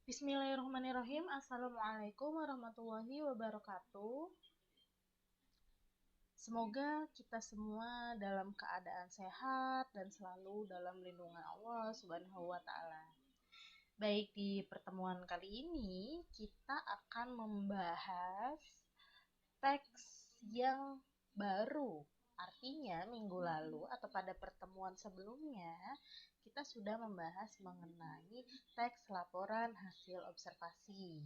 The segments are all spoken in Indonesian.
Bismillahirrahmanirrahim. Assalamualaikum warahmatullahi wabarakatuh. Semoga kita semua dalam keadaan sehat dan selalu dalam lindungan Allah Subhanahu wa taala. Baik, di pertemuan kali ini kita akan membahas teks yang baru. Artinya minggu lalu atau pada pertemuan sebelumnya kita sudah membahas mengenai teks laporan hasil observasi.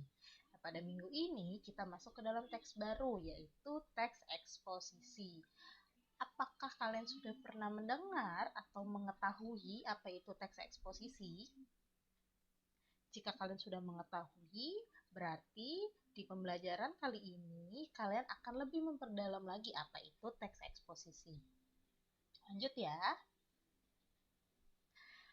Nah, pada minggu ini kita masuk ke dalam teks baru yaitu teks eksposisi. Apakah kalian sudah pernah mendengar atau mengetahui apa itu teks eksposisi? Jika kalian sudah mengetahui, berarti di pembelajaran kali ini kalian akan lebih memperdalam lagi apa itu teks eksposisi. Lanjut ya.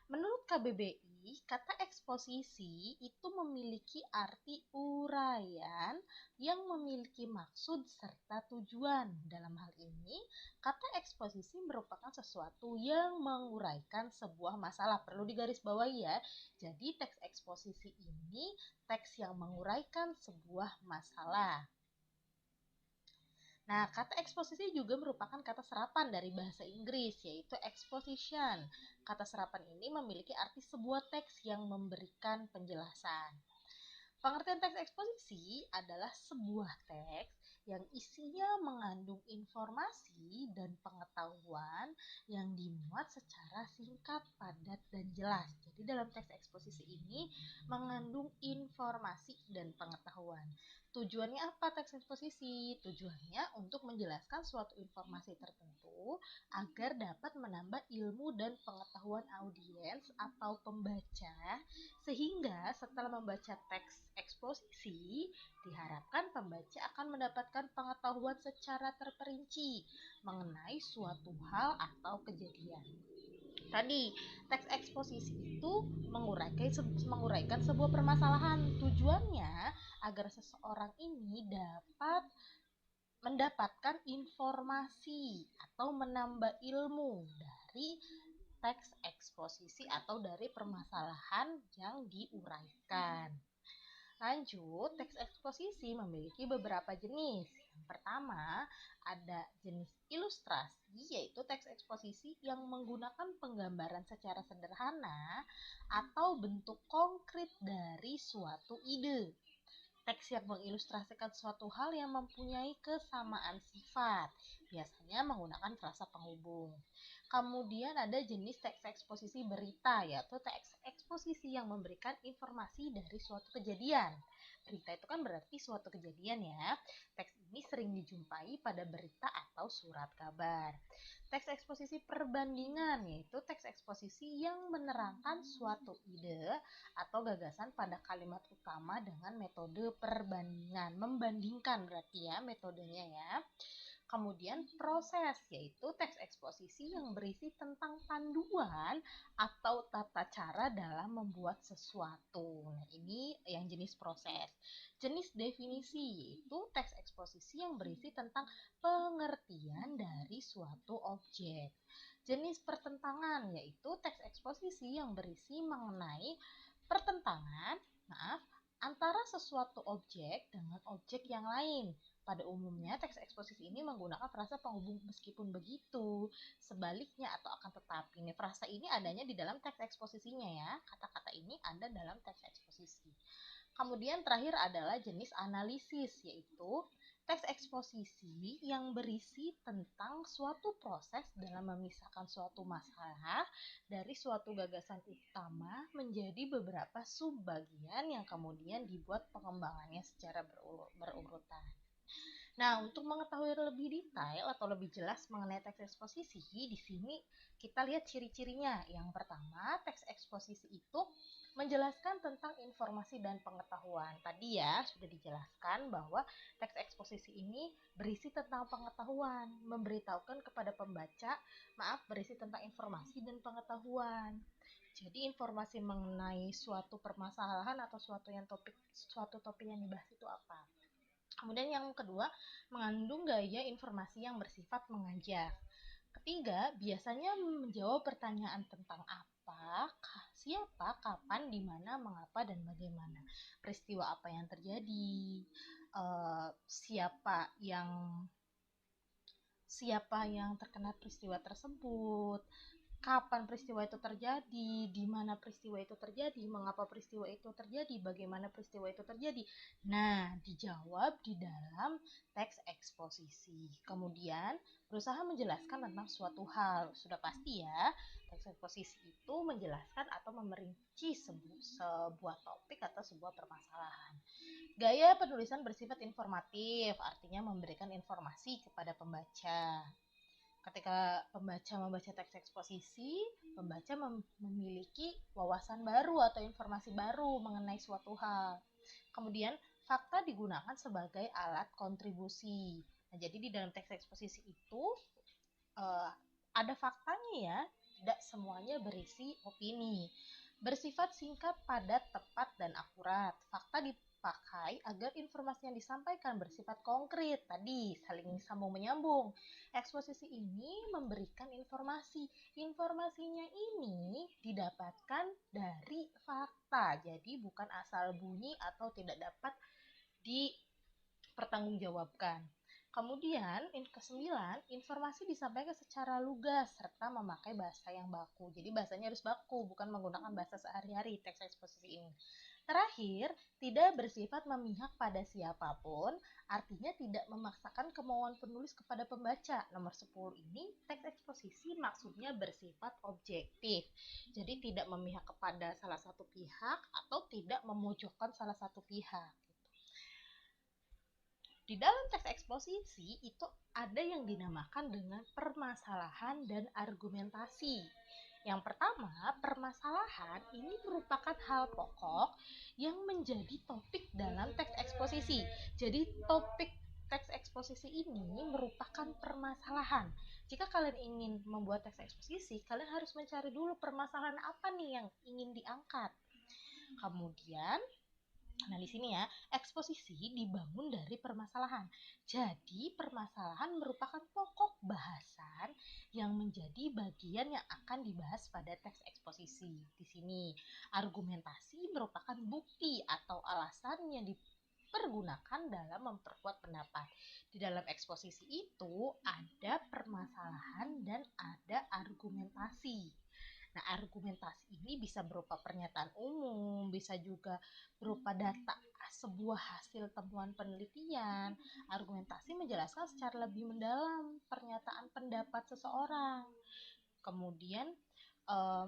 Menurut KBBI, kata eksposisi itu memiliki arti uraian yang memiliki maksud serta tujuan. Dalam hal ini, kata eksposisi merupakan sesuatu yang menguraikan sebuah masalah. Perlu digarisbawahi ya. Jadi teks eksposisi ini teks yang menguraikan sebuah masalah. Nah, kata eksposisi juga merupakan kata serapan dari bahasa Inggris, yaitu exposition. Kata serapan ini memiliki arti sebuah teks yang memberikan penjelasan. Pengertian teks eksposisi adalah sebuah teks yang isinya mengandung informasi dan pengetahuan yang dimuat secara singkat, padat, dan jelas. Jadi dalam teks eksposisi ini mengandung informasi dan pengetahuan. Tujuannya apa teks eksposisi? Tujuannya untuk menjelaskan suatu informasi tertentu agar dapat menambah ilmu dan pengetahuan audiens atau pembaca, sehingga setelah membaca teks eksposisi, diharapkan pembaca akan mendapatkan pengetahuan secara terperinci mengenai suatu hal atau kejadian. Tadi, teks eksposisi itu menguraikan sebuah permasalahan. Tujuannya agar seseorang ini dapat mendapatkan informasi atau menambah ilmu dari teks eksposisi atau dari permasalahan yang diuraikan. Lanjut, teks eksposisi memiliki beberapa jenis. Yang pertama, ada jenis ilustrasi, yaitu teks eksposisi yang menggunakan penggambaran secara sederhana atau bentuk konkret dari suatu ide. Teks yang mengilustrasikan suatu hal yang mempunyai kesamaan sifat, biasanya menggunakan frasa penghubung. Kemudian ada jenis teks eksposisi berita, yaitu teks eksposisi yang memberikan informasi dari suatu kejadian. Berita itu kan berarti suatu kejadian ya. Teks ini sering dijumpai pada berita atau surat kabar. Teks eksposisi perbandingan, yaitu teks eksposisi yang menerangkan suatu ide atau gagasan pada kalimat utama dengan metode perbandingan. Membandingkan berarti ya metodenya ya. Kemudian proses, yaitu teks eksposisi yang berisi tentang panduan atau tata cara dalam membuat sesuatu. Nah, ini yang jenis proses. Jenis definisi, yaitu teks eksposisi yang berisi tentang pengertian dari suatu objek. Jenis pertentangan, yaitu teks eksposisi yang berisi mengenai pertentangan, antara sesuatu objek dengan objek yang lain. Pada umumnya, teks eksposisi ini menggunakan frasa penghubung meskipun begitu, sebaliknya atau akan tetapi. Nih, frasa ini adanya di dalam teks eksposisinya ya. Kata-kata ini ada dalam teks eksposisi. Kemudian terakhir adalah jenis analisis, yaitu teks eksposisi yang berisi tentang suatu proses dalam memisahkan suatu masalah dari suatu gagasan utama menjadi beberapa subbagian yang kemudian dibuat pengembangannya secara berurutan. Nah, untuk mengetahui lebih detail atau lebih jelas mengenai teks eksposisi, di sini kita lihat ciri-cirinya. Yang pertama, teks eksposisi itu menjelaskan tentang informasi dan pengetahuan. Tadi ya sudah dijelaskan bahwa teks eksposisi ini berisi tentang pengetahuan, memberitahukan kepada pembaca, berisi tentang informasi dan pengetahuan. Jadi informasi mengenai suatu permasalahan atau suatu topik yang dibahas itu apa. Kemudian yang kedua, mengandung gaya informasi yang bersifat mengajak. Ketiga, biasanya menjawab pertanyaan tentang apa siapa, kapan, di mana, mengapa, dan bagaimana. Peristiwa apa yang terjadi, siapa yang terkena peristiwa tersebut, kapan peristiwa itu terjadi, di mana peristiwa itu terjadi, mengapa peristiwa itu terjadi, bagaimana peristiwa itu terjadi. Nah, dijawab di dalam teks eksposisi. Kemudian, berusaha menjelaskan tentang suatu hal. Sudah pasti ya, teks eksposisi itu menjelaskan atau memerinci sebuah topik atau sebuah permasalahan. Gaya penulisan bersifat informatif, artinya memberikan informasi kepada pembaca. Ketika pembaca membaca teks eksposisi, pembaca memiliki wawasan baru atau informasi baru mengenai suatu hal. Kemudian, fakta digunakan sebagai alat kontribusi. Nah, jadi di dalam teks eksposisi itu ada faktanya ya, tidak semuanya berisi opini. Bersifat singkat, padat, tepat, dan akurat. Fakta dipakai agar informasi yang disampaikan bersifat konkret. Tadi, saling sambung menyambung. Eksposisi ini memberikan informasi. Informasinya ini didapatkan dari fakta. Jadi, bukan asal bunyi atau tidak dapat dipertanggungjawabkan. Kemudian, ke-9, informasi disampaikan secara lugas serta memakai bahasa yang baku. Jadi bahasanya harus baku, bukan menggunakan bahasa sehari-hari teks eksposisi ini. Terakhir, tidak bersifat memihak pada siapapun, artinya tidak memaksakan kemauan penulis kepada pembaca. Nomor 10 ini, teks eksposisi maksudnya bersifat objektif. Jadi tidak memihak kepada salah satu pihak atau tidak memojokkan salah satu pihak. Di dalam teks eksposisi itu ada yang dinamakan dengan permasalahan dan argumentasi. Yang pertama, permasalahan ini merupakan hal pokok yang menjadi topik dalam teks eksposisi. Jadi topik teks eksposisi ini merupakan permasalahan. Jika kalian ingin membuat teks eksposisi, kalian harus mencari dulu permasalahan apa nih yang ingin diangkat. Kemudian, nah, di sini ya, eksposisi dibangun dari permasalahan. Jadi, permasalahan merupakan pokok bahasan yang menjadi bagian yang akan dibahas pada teks eksposisi. Di sini, argumentasi merupakan bukti atau alasan yang dipergunakan dalam memperkuat pendapat. Di dalam eksposisi itu ada permasalahan dan ada argumentasi. Nah, argumentasi ini bisa berupa pernyataan umum, bisa juga berupa data sebuah hasil temuan penelitian. Argumentasi menjelaskan secara lebih mendalam pernyataan pendapat seseorang. Kemudian eh,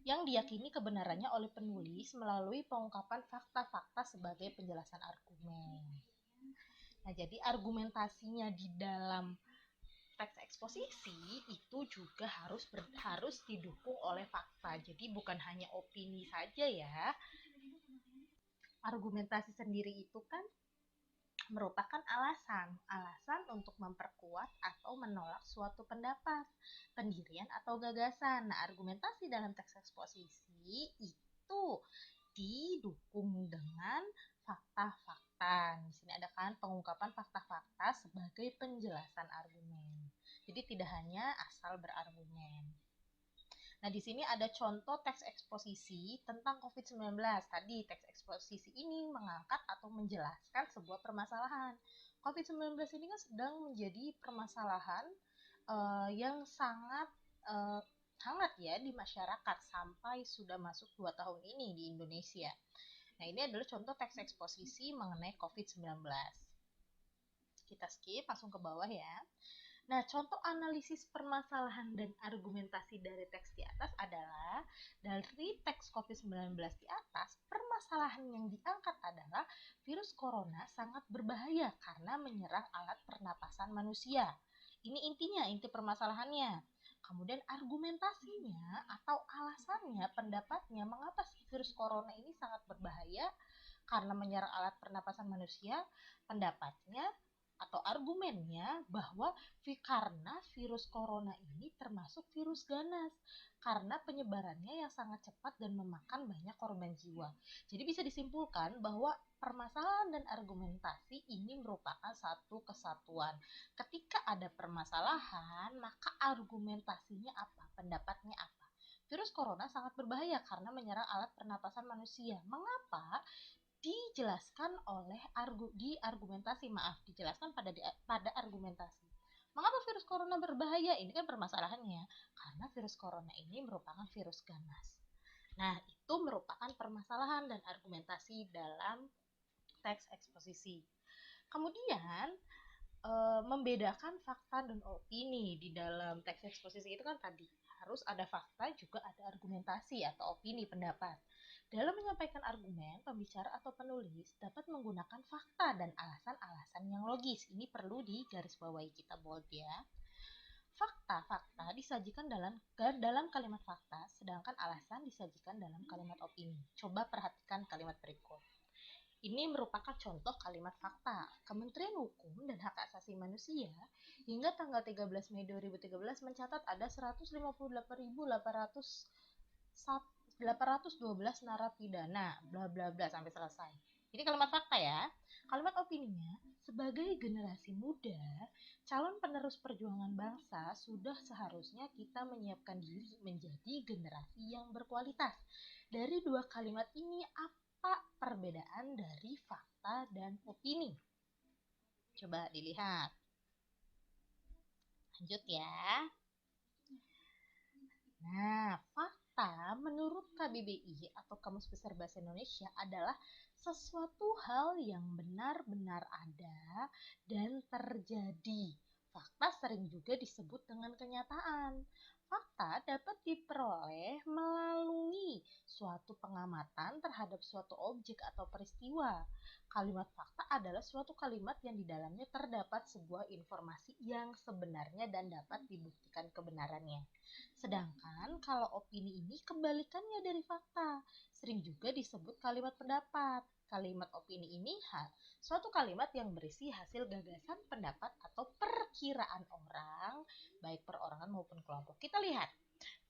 yang diyakini kebenarannya oleh penulis melalui pengungkapan fakta-fakta sebagai penjelasan argumen. Nah, jadi argumentasinya di dalam teks eksposisi itu juga harus didukung oleh fakta. Jadi bukan hanya opini saja ya. Argumentasi sendiri itu kan merupakan alasan untuk memperkuat atau menolak suatu pendapat, pendirian atau gagasan. Nah, argumentasi dalam teks eksposisi itu didukung dengan fakta-fakta. Di sini ada kan pengungkapan fakta-fakta sebagai penjelasan argumen. Jadi tidak hanya asal berargumen. Nah, di sini ada contoh teks eksposisi tentang COVID-19. Tadi teks eksposisi ini mengangkat atau menjelaskan sebuah permasalahan. COVID-19 ini kan sedang menjadi permasalahan yang sangat hangat ya di masyarakat sampai sudah masuk 2 tahun ini di Indonesia. Nah, ini adalah contoh teks eksposisi mengenai COVID-19. Kita skip, langsung ke bawah ya. Nah, contoh analisis permasalahan dan argumentasi dari teks di atas adalah dari teks COVID-19 di atas, permasalahan yang diangkat adalah virus corona sangat berbahaya karena menyerang alat pernapasan manusia. Ini intinya, inti permasalahannya. Kemudian argumentasinya atau alasannya, pendapatnya, mengapa virus corona ini sangat berbahaya karena menyerang alat pernapasan manusia. Pendapatnya, atau argumennya bahwa karena virus corona ini termasuk virus ganas karena penyebarannya yang sangat cepat dan memakan banyak korban jiwa. Jadi bisa disimpulkan bahwa permasalahan dan argumentasi ini merupakan satu kesatuan. Ketika ada permasalahan, maka argumentasinya apa? Pendapatnya apa? Virus corona sangat berbahaya karena menyerang alat pernapasan manusia. Mengapa? Dijelaskan oleh dijelaskan pada argumentasi. Mengapa virus corona berbahaya? Ini kan permasalahannya. Karena virus corona ini merupakan virus ganas. Nah, itu merupakan permasalahan dan argumentasi dalam teks eksposisi. Kemudian, membedakan fakta dan opini di dalam teks eksposisi itu kan tadi harus ada fakta juga ada argumentasi atau opini pendapat. Dalam menyampaikan argumen, pembicara atau penulis dapat menggunakan fakta dan alasan-alasan yang logis. Ini perlu digarisbawahi, kita bold ya. Fakta disajikan dalam kalimat fakta, sedangkan alasan disajikan dalam kalimat opini. Coba perhatikan kalimat berikut. Ini merupakan contoh kalimat fakta. Kementerian Hukum dan Hak Asasi Manusia hingga tanggal 13 Mei 2013 mencatat ada 158.812 narapidana, bla bla bla sampai selesai. Ini kalimat fakta ya. Kalimat opininya, sebagai generasi muda, calon penerus perjuangan bangsa, sudah seharusnya kita menyiapkan diri menjadi generasi yang berkualitas. Dari dua kalimat ini, apa perbedaan dari fakta dan opini? Coba dilihat. Lanjut ya. Nah, fakta menurut KBBI atau Kamus Besar Bahasa Indonesia adalah sesuatu hal yang benar-benar ada dan terjadi. Fakta sering juga disebut dengan kenyataan. Fakta dapat diperoleh melalui suatu pengamatan terhadap suatu objek atau peristiwa. Kalimat fakta adalah suatu kalimat yang di dalamnya terdapat sebuah informasi yang sebenarnya dan dapat dibuktikan kebenarannya. Sedangkan kalau opini ini kebalikannya dari fakta, sering juga disebut kalimat pendapat. Kalimat opini ini suatu kalimat yang berisi hasil gagasan, pendapat, atau perkiraan orang, baik perorangan maupun kelompok. Kita lihat,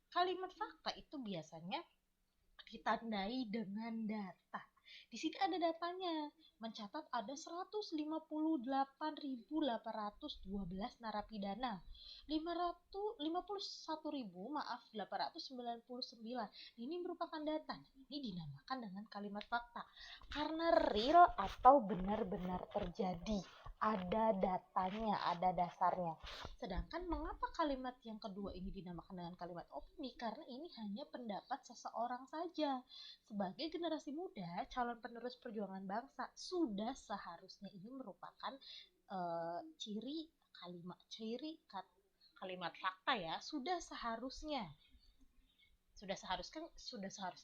kalimat fakta itu biasanya ditandai dengan data. Di sini ada datanya, mencatat ada 158.812 narapidana. 899. Ini merupakan data. Ini dinamakan dengan kalimat fakta karena real atau benar-benar terjadi. Ada datanya, ada dasarnya. Sedangkan mengapa kalimat yang kedua ini dinamakan dengan kalimat opini? Karena ini hanya pendapat seseorang saja. Sebagai generasi muda, calon penerus perjuangan bangsa, sudah seharusnya ini merupakan ciri kalimat fakta ya. Sudah seharusnya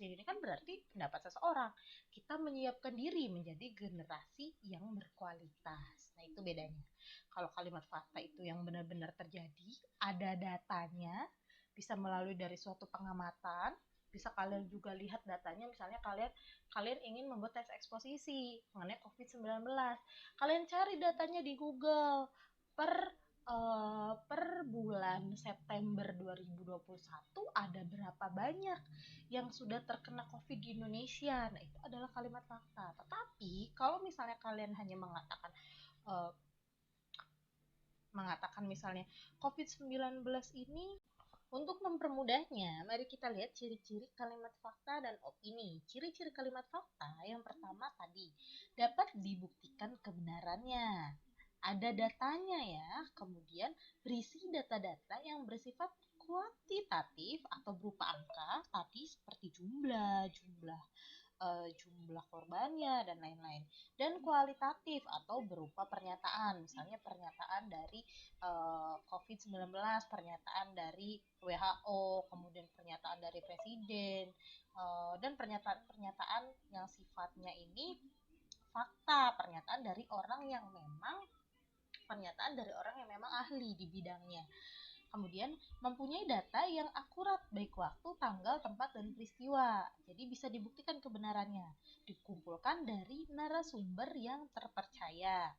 ini kan berarti pendapat seseorang. Kita menyiapkan diri menjadi generasi yang berkualitas. Nah, itu bedanya. Kalau kalimat fakta itu yang benar-benar terjadi, ada datanya, bisa melalui dari suatu pengamatan, bisa kalian juga lihat datanya. Misalnya kalian ingin membuat teks eksposisi mengenai COVID-19. Kalian cari datanya di Google per bulan September 2021 ada berapa banyak yang sudah terkena COVID di Indonesia. Nah, itu adalah kalimat fakta. Tetapi kalau misalnya kalian hanya mengatakan misalnya COVID-19 ini, untuk mempermudahnya, mari kita lihat ciri-ciri kalimat fakta dan opini. Ciri-ciri kalimat fakta yang pertama tadi, dapat dibuktikan kebenarannya. Ada datanya ya, kemudian berisi data-data yang bersifat kuantitatif atau berupa angka tadi seperti jumlah korbannya dan lain-lain, dan kualitatif atau berupa pernyataan, misalnya pernyataan dari COVID-19, pernyataan dari WHO, kemudian pernyataan dari presiden, dan pernyataan-pernyataan yang sifatnya ini fakta, pernyataan dari orang yang memang ahli di bidangnya. Kemudian mempunyai data yang akurat, baik waktu, tanggal, tempat, dan peristiwa. Jadi bisa dibuktikan kebenarannya. Dikumpulkan dari narasumber yang terpercaya.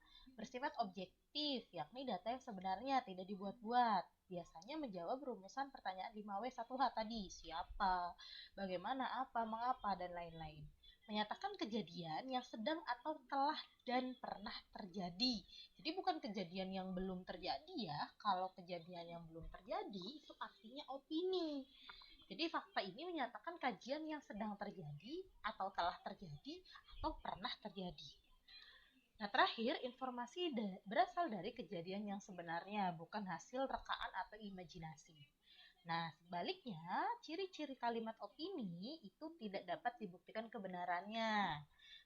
Bersifat objektif, yakni data yang sebenarnya tidak dibuat-buat. Biasanya menjawab rumusan pertanyaan 5W1H tadi, siapa, bagaimana, apa, mengapa, dan lain-lain. Menyatakan kejadian yang sedang atau telah dan pernah terjadi. Jadi bukan kejadian yang belum terjadi ya. Kalau kejadian yang belum terjadi itu artinya opini. Jadi fakta ini menyatakan kajian yang sedang terjadi atau telah terjadi atau pernah terjadi. Nah, terakhir, informasi berasal dari kejadian yang sebenarnya, bukan hasil rekaan atau imajinasi. Nah, sebaliknya, ciri-ciri kalimat opini itu tidak dapat dibuktikan kebenarannya.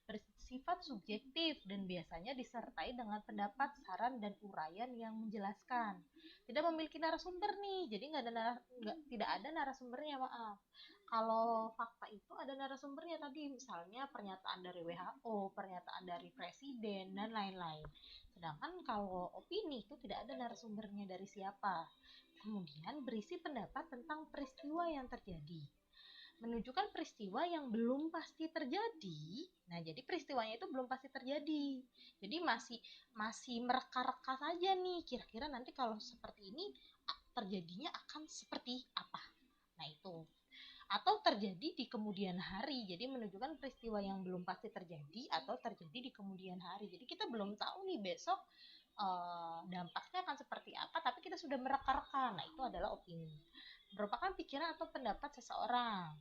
Bersifat subjektif dan biasanya disertai dengan pendapat, saran, dan uraian yang menjelaskan. Tidak memiliki narasumber nih, jadi tidak ada narasumbernya, maaf. Kalau fakta itu ada narasumbernya tadi, misalnya pernyataan dari WHO, pernyataan dari presiden, dan lain-lain. Sedangkan kalau opini itu tidak ada narasumbernya dari siapa. Kemudian berisi pendapat tentang peristiwa yang terjadi. Menunjukkan peristiwa yang belum pasti terjadi. Nah, jadi peristiwanya itu belum pasti terjadi. Jadi masih mereka-reka saja nih. Kira-kira nanti kalau seperti ini terjadinya akan seperti apa. Nah, itu atau terjadi di kemudian hari. Jadi menunjukkan peristiwa yang belum pasti terjadi atau terjadi di kemudian hari. Jadi kita belum tahu nih besok dampaknya akan seperti apa, tapi kita sudah mereka-reka. Nah, itu adalah opini. Merupakan pikiran atau pendapat seseorang.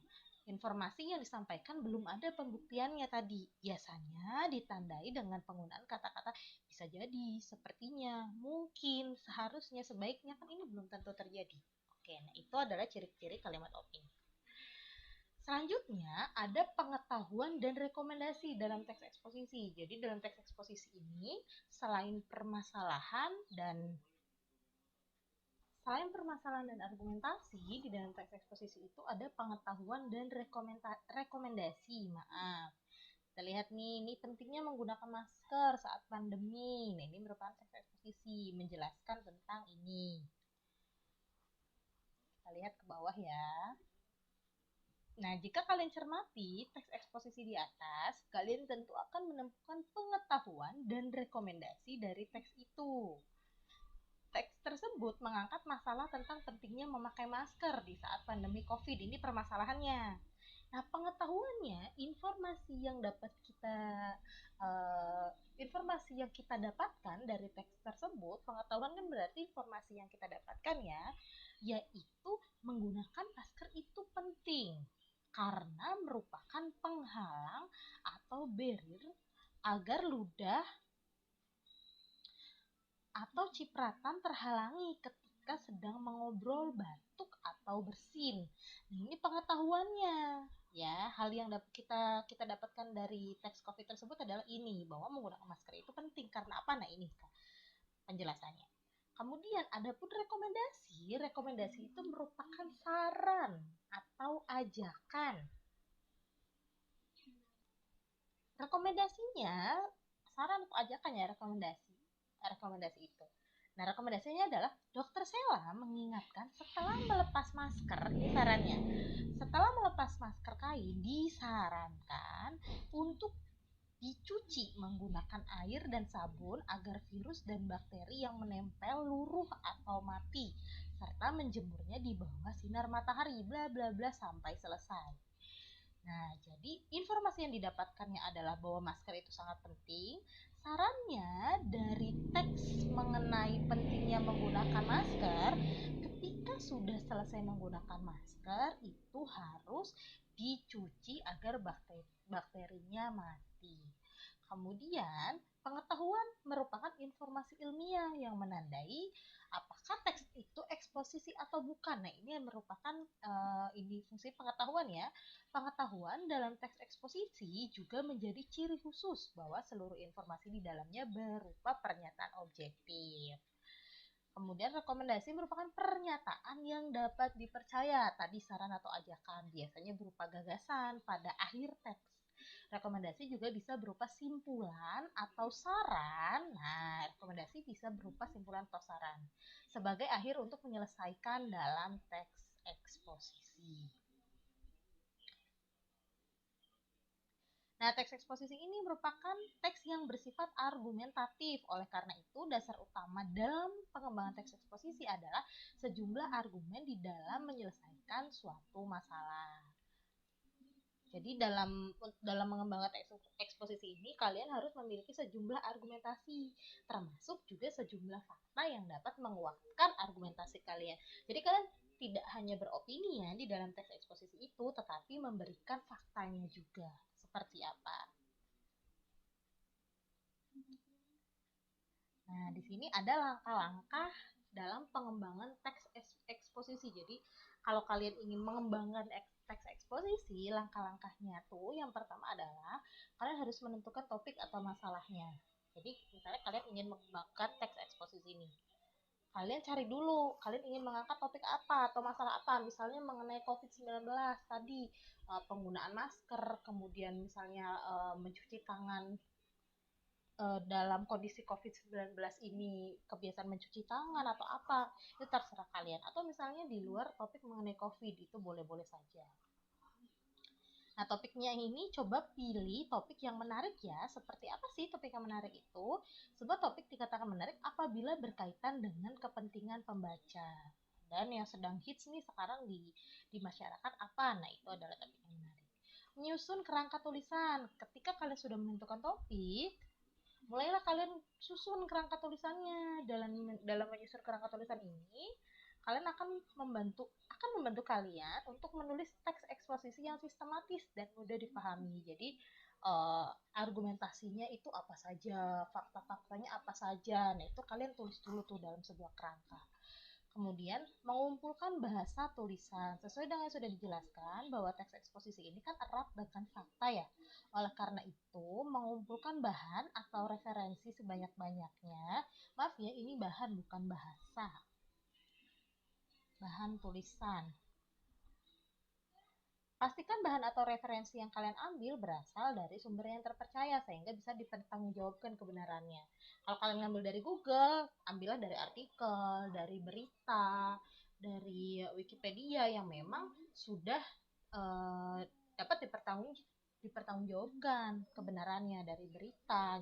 Informasi yang disampaikan belum ada pembuktiannya tadi. Biasanya ditandai dengan penggunaan kata-kata bisa jadi, sepertinya, mungkin, seharusnya, sebaiknya, kan ini belum tentu terjadi. Oke, nah itu adalah ciri-ciri kalimat opini. Selanjutnya, ada pengetahuan dan rekomendasi dalam teks eksposisi. Jadi dalam teks eksposisi ini, selain permasalahan dan argumentasi, di dalam teks eksposisi itu ada pengetahuan dan rekomendasi. Maaf. Kita lihat nih, ini pentingnya menggunakan masker saat pandemi. Nah, ini merupakan teks eksposisi menjelaskan tentang ini. Kita lihat ke bawah ya. Nah, jika kalian cermati teks eksposisi di atas, kalian tentu akan menemukan pengetahuan dan rekomendasi dari teks itu. Teks tersebut mengangkat masalah tentang pentingnya memakai masker di saat pandemi COVID. Ini permasalahannya. Nah, pengetahuannya, informasi yang kita dapatkan dari teks tersebut, pengetahuan kan berarti informasi yang kita dapatkan ya, yaitu menggunakan masker itu penting karena merupakan penghalang atau barrier agar ludah atau cipratan terhalangi ketika sedang mengobrol, batuk, atau bersin. Ini pengetahuannya. Ya, hal yang kita dapatkan dari teks COVID tersebut adalah ini, bahwa menggunakan masker itu penting karena apa? Nah, ini penjelasannya. Kemudian ada pun rekomendasi. Rekomendasi itu merupakan saran atau ajakan. Rekomendasinya, saran atau ajakan ya, rekomendasi itu. Nah, rekomendasinya adalah Dokter Sela mengingatkan setelah melepas masker, ini sarannya. Setelah melepas masker kain, disarankan untuk dicuci menggunakan air dan sabun agar virus dan bakteri yang menempel luruh atau mati, serta menjemurnya di bawah sinar matahari, bla bla bla sampai selesai. Nah, jadi informasi yang didapatkannya adalah bahwa masker itu sangat penting. Sarannya dari teks mengenai pentingnya menggunakan masker, ketika sudah selesai menggunakan masker, itu harus dicuci agar bakterinya mati. Kemudian, pengetahuan merupakan informasi ilmiah yang menandai apakah teks itu eksposisi atau bukan. Nah, ini yang merupakan ini fungsi pengetahuan ya. Pengetahuan dalam teks eksposisi juga menjadi ciri khusus bahwa seluruh informasi di dalamnya berupa pernyataan objektif. Kemudian rekomendasi merupakan pernyataan yang dapat dipercaya. Tadi saran atau ajakan biasanya berupa gagasan pada akhir teks. Rekomendasi juga bisa berupa simpulan atau saran. Nah, rekomendasi bisa berupa simpulan atau saran sebagai akhir untuk menyelesaikan dalam teks eksposisi. Nah, teks eksposisi ini merupakan teks yang bersifat argumentatif. Oleh karena itu, dasar utama dalam pengembangan teks eksposisi adalah sejumlah argumen di dalam menyelesaikan suatu masalah. Jadi dalam mengembangkan teks eksposisi ini kalian harus memiliki sejumlah argumentasi, termasuk juga sejumlah fakta yang dapat menguatkan argumentasi kalian. Jadi kalian tidak hanya beropini ya di dalam teks eksposisi itu, tetapi memberikan faktanya juga seperti apa. Nah, di sini ada langkah-langkah dalam pengembangan teks eksposisi. Jadi, kalau kalian ingin mengembangkan teks eksposisi, langkah-langkahnya tuh yang pertama adalah kalian harus menentukan topik atau masalahnya. Jadi, misalnya kalian ingin mengembangkan teks eksposisi ini. Kalian cari dulu, kalian ingin mengangkat topik apa atau masalah apa, misalnya mengenai COVID-19 tadi, penggunaan masker, kemudian misalnya mencuci tangan dalam kondisi COVID-19 ini, kebiasaan mencuci tangan atau apa, itu terserah kalian. Atau misalnya di luar topik mengenai COVID, itu boleh-boleh saja. Nah, topiknya ini coba pilih topik yang menarik ya. Seperti apa sih topik yang menarik itu? Sebuah topik dikatakan menarik apabila berkaitan dengan kepentingan pembaca. Dan yang sedang hits nih sekarang di masyarakat apa? Nah, itu adalah topik yang menarik. Menyusun kerangka tulisan. Ketika kalian sudah menentukan topik, mulailah kalian susun kerangka tulisannya. Dalam menyusun kerangka tulisan ini, kalian akan membantu kalian untuk menulis teks eksposisi yang sistematis dan mudah dipahami. Jadi argumentasinya itu apa saja, fakta-faktanya apa saja. Nah, itu kalian tulis dulu tuh dalam sebuah kerangka. Kemudian mengumpulkan bahasa tulisan. Sesuai dengan yang sudah dijelaskan bahwa teks eksposisi ini kan erat dengan fakta ya. Oleh karena itu, mengumpulkan bahan atau referensi sebanyak-banyaknya. Maaf ya, ini bahan bukan bahasa. Bahan tulisan. Pastikan bahan atau referensi yang kalian ambil berasal dari sumber yang terpercaya sehingga bisa dipertanggungjawabkan kebenarannya. Kalau kalian ngambil dari Google, ambillah dari artikel, dari berita, dari Wikipedia yang memang sudah dapat dipertanggungjawabkan kebenarannya dari berita.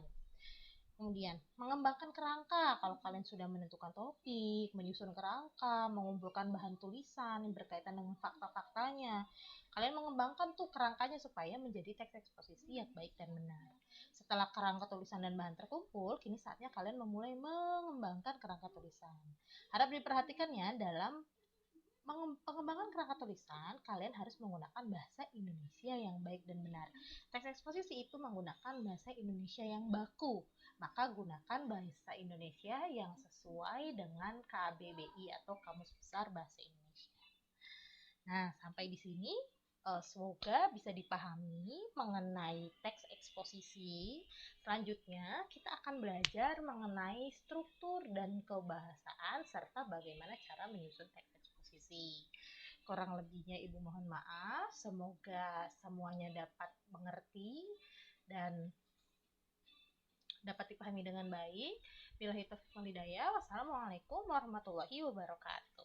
Kemudian, mengembangkan kerangka. Kalau kalian sudah menentukan topik, menyusun kerangka, mengumpulkan bahan tulisan yang berkaitan dengan fakta-faktanya, kalian mengembangkan tuh kerangkanya supaya menjadi teks eksposisi yang baik dan benar. Setelah kerangka tulisan dan bahan terkumpul, kini saatnya kalian memulai mengembangkan kerangka tulisan. Harap diperhatikan ya, dalam pengembangan kerangka tulisan, kalian harus menggunakan bahasa Indonesia yang baik dan benar. Teks eksposisi itu menggunakan bahasa Indonesia yang baku, maka gunakan bahasa Indonesia yang sesuai dengan KBBI atau Kamus Besar Bahasa Indonesia. Nah, sampai di sini semoga bisa dipahami mengenai teks eksposisi. Selanjutnya, kita akan belajar mengenai struktur dan kebahasaan serta bagaimana cara menyusun teks eksposisi. Kurang lebihnya Ibu mohon maaf. Semoga semuanya dapat mengerti dan dapat dipahami dengan baik. Billahi taufiq wal hidayah. Wassalamualaikum warahmatullahi wabarakatuh.